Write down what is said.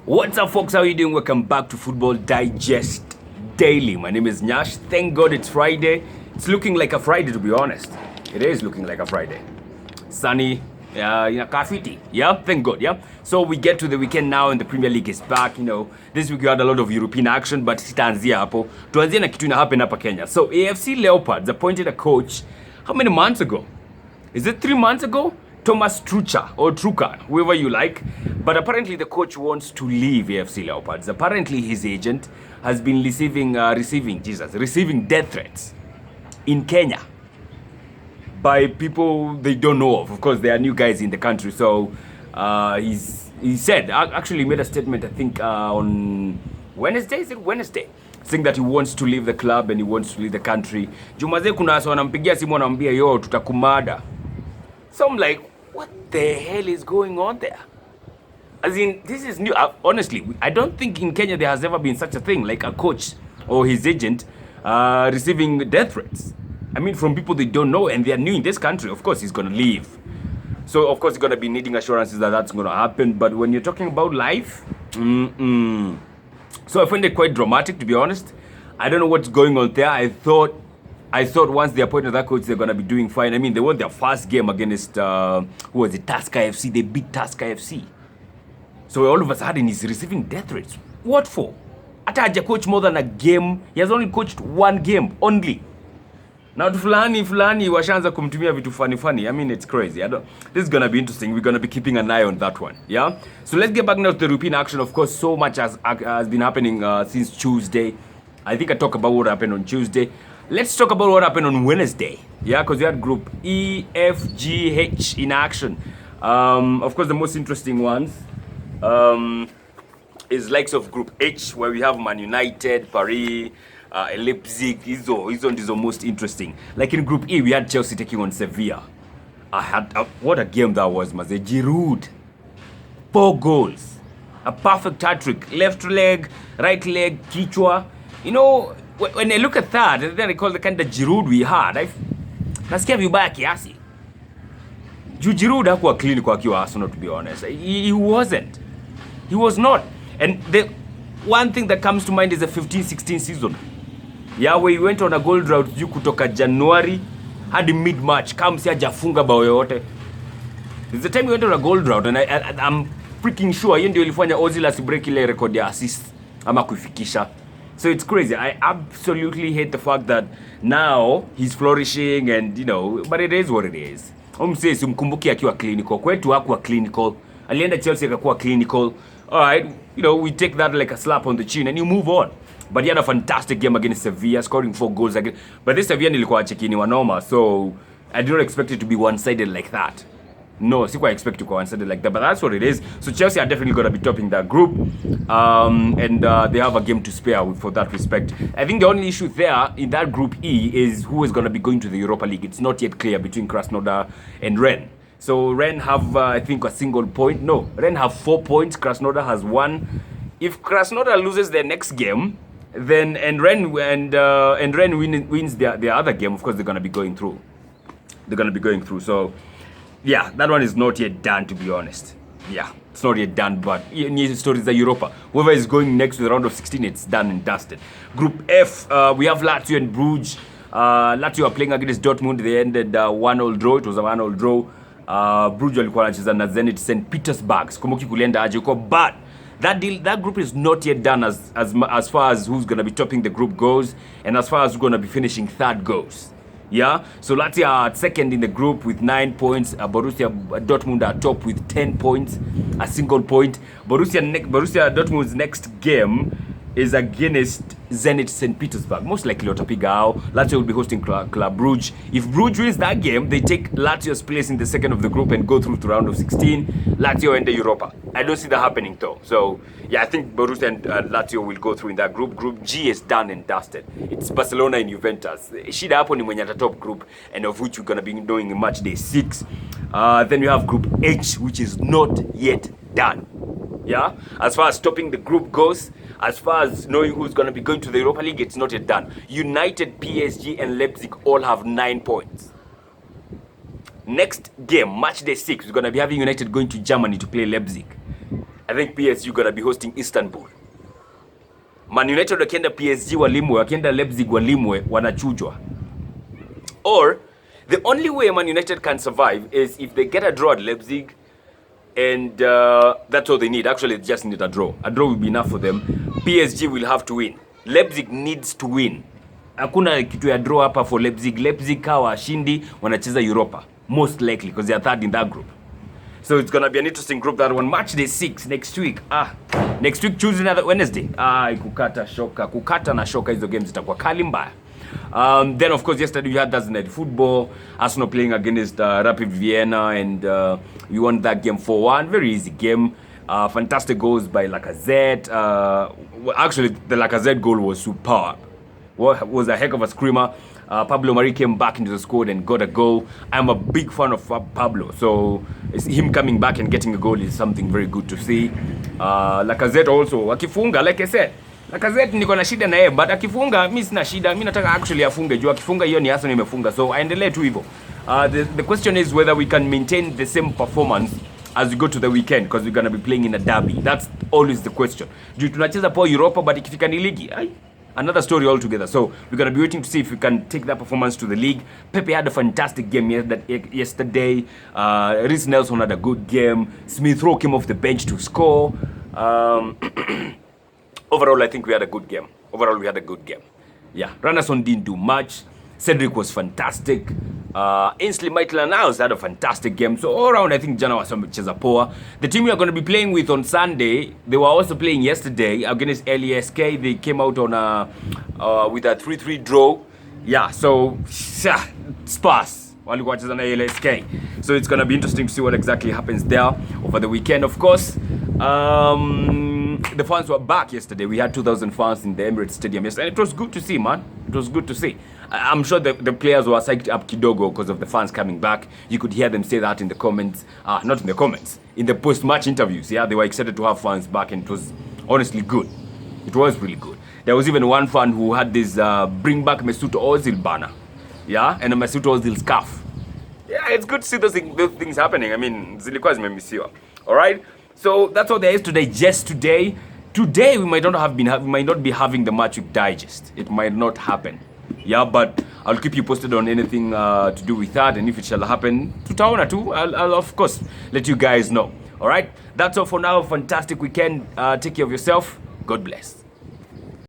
What's up, folks? How are you doing? Welcome back to Football Digest Daily. My name is Nyash. Thank God it's Friday. It's looking like a Friday, to be honest. It is looking like a Friday. Sunny, kafiti. Yeah, thank God, yeah. So we get to the weekend now and the Premier League is back, This week we had a lot of European action, but sitaanzia hapo. Tuanzie na kitu ina happen hapa Kenya. So Afc Leopards appointed a coach, how many months ago? Is it 3 months ago? Thomas Truka, whoever you like. But apparently the coach wants to leave AFC Leopards. Apparently his agent has been receiving death threats in Kenya by people they don't know of. Of course, they are new guys in the country. So he said, actually made a statement, I think on Wednesday, is it Wednesday? Saying that he wants to leave the club and he wants to leave the country. Jumaze kuna wasa wanampigia simu wanamwambia yo tutakumada. So I'm like, what the hell is going on there? As in, this is new. Honestly, I don't think in Kenya there has ever been such a thing, like a coach or his agent receiving death threats. I mean, from people they don't know and they are new in this country. Of course, he's going to leave. So, of course, he's going to be needing assurances that that's going to happen. But when you're talking about life, So I find it quite dramatic, to be honest. I don't know what's going on there. I thought once they appointed that coach, they're going to be doing fine. I mean, they won their first game against, who was it, Tusker FC. They beat Tusker FC. So all of a sudden, he's receiving death threats. What for? Hata haja coach more than a game. He has only coached one game, only. Now, fulani washaanza kumtumia vitu funny. I mean, it's crazy. This is going to be interesting. We're going to be keeping an eye on that one. Yeah? So let's get back now to the European action. Of course, so much has been happening since Tuesday. I think I talked about what happened on Tuesday. Let's talk about what happened on Wednesday. Yeah, because we had Group E, F, G, H in action. Of course, the most interesting ones is likes of Group H, where we have Man United, Paris, Leipzig. Hizo ndizo most interesting. Like in Group E, we had Chelsea taking on Sevilla. What a game that was, maze. Giroud, 4 goals, a perfect hat-trick, left leg, right leg, kichwa. When I look at that, and then I recall the kind of Giroud we had, nasikia vibaya kiasi. Giroud hakuwa clinical akiwa Arsenal, to be honest. He wasn't. He was not. And the one thing that comes to mind is the 15-16 season. Yeah, where he went on a goal drought kutoka January hadi mid-March. Kama si hajafunga bao yote. It's the time he went on a goal drought, and I'm freaking sure yeye ndio ilifanya Ozil asibreak ile record ya assist ama kuifikisha. So it's crazy. I absolutely hate the fact that now he's flourishing and, but it is what it is. Umse simkumbuki akiwa clinical. Kwetu hakuwa clinical. Alienda Chelsea akakuwa clinical. All right, we take that like a slap on the chin and you move on. But he had a fantastic game against Sevilla, scoring 4 goals again. But this Sevilla nilikuwa chekini wanoma, so I did not expect it to be one-sided like that. No, sikuwa expect to be one-sided like that, but that's what it is. So Chelsea are definitely going to be topping that group, and they have a game to spare for that respect. I think the only issue there in that Group E is who is going to be going to the Europa League. It's not yet clear between Krasnodar and Rennes. So Rennes have, I think, a single point. No, Rennes have 4 points. Krasnodar has 1. If Krasnodar loses their next game, then Rennes wins their other game, of course they're going to be going through. So yeah, that one is not yet done, to be honest. Yeah, it's not yet done, but stories are Europa. Whoever is going next to the round of 16, it's done and dusted. Group F, we have Lazio and Bruges. Lazio are playing against Dortmund. They ended 1-1 draw. It was a 1-1 draw. Bruges walikuwa wanacheza na Zenit St. Petersburg. Sikumbuki kulienda aje huko, but that group is not yet done as far as who's going to be topping the group goes and as far as who's going to be finishing third goes. Yeah, so Lazio are second in the group with 9 points. Borussia Dortmund are top with 10 points, a single point. Borussia Dortmund's next game is against Zenit St. Petersburg. Most likely watapiga hao. Lazio will be hosting Club Brugge. If Brugge wins that game, they take Lazio's place in the second of the group and go through to round of 16. Lazio and the Europa. I don't see that happening though. So yeah, I think Borussia and Lazio will go through in that group. Group G is done and dusted. It's Barcelona and Juventus. Shida hapo ni mwenye ata top group, and of which we're gonna be doing in Matchday 6. Then you have Group H, which is not yet done. Yeah, as far as topping the group goes, as far as knowing who's going to be going to the Europa League, it's not yet done. United, PSG, and Leipzig all have 9 points. Next game, Matchday 6, we're going to be having United going to Germany to play Leipzig. I think PSG gonna be hosting Istanbul. Man United wakienda PSG walimwe, wakienda Leipzig walimwe, wanachujwa. Or the only way Man United can survive is if they get a draw at Leipzig, and that's all they need. Actually, they just need a draw. A draw will be enough for them. PSG will have to win. Leipzig needs to win. Hakuna kitu ya draw hapa for Leipzig. Leipzig kawa shindi wanacheza Europa. Most likely because they are third in that group. So it's going to be an interesting group, that one. Matchday 6 next week. Next week Tuesday na Wednesday. Kukata na shoka hizo games zitakuwa kali mbaya. Then of course yesterday we had Thursday night football. Arsenal playing against Rapid Vienna, and we won that game 4-1. Very easy game. Fantastic goals by Lacazette. Actually, the Lacazette goal was superb. Was a heck of a screamer. Pablo Mari came back into the squad and got a goal. I'm a big fan of Pablo, so him coming back and getting a goal is something very good to see. Lacazette also akifunga, like I said, Lacazette niko na shida na yeye, but akifunga mimi sina shida. Mimi nataka actually afunge, juu akifunga hiyo ni Arsenal imefunga, so aendelee tu hivyo. The question is whether we can maintain the same performance as we go to the weekend, because we're going to be playing in a derby. That's always the question. Juu tunacheza po Europa, but ikifika ni ligi, another story altogether. So we're going to be waiting to see if we can take that performance to the league. Pepe had a fantastic game yesterday. Reece Nelson had a good game. Smith Rowe came off the bench to score. Overall, I think we had a good game. Yeah, Randerson didn't do much. Cedric was fantastic. Ainsley Maitland-Niles had a fantastic game. So all around, I think jana wamecheza poa. The team we are going to be playing with on Sunday, they were also playing yesterday against LASK. They came out on with a 3-3 draw. Yeah, so Spurs walikuwa wacheza na LASK. So it's going to be interesting to see what exactly happens there over the weekend. Of course, the fans were back yesterday. We had 2,000 fans in the Emirates Stadium yesterday. And it was good to see, man. It was good to see. I'm sure the players were psyched up kidogo because of the fans coming back. You could hear them say that in the comments. Not in the comments. In the post-match interviews. Yeah, they were excited to have fans back, and it was honestly good. It was really good. There was even one fan who had this bring back Mesut Ozil banner. Yeah, and a Mesut Ozil scarf. Yeah, it's good to see those things happening. I mean, zilikuwa zimemisiwa. All right? So that's all there is to digest today. Today we might not be having the Matchweek Digest. It might not happen. Yeah, but I'll keep you posted on anything to do with that, and if it shall happen, tutaona tu. I'll of course let you guys know. All right? That's all for now. Fantastic weekend. Take care of yourself. God bless.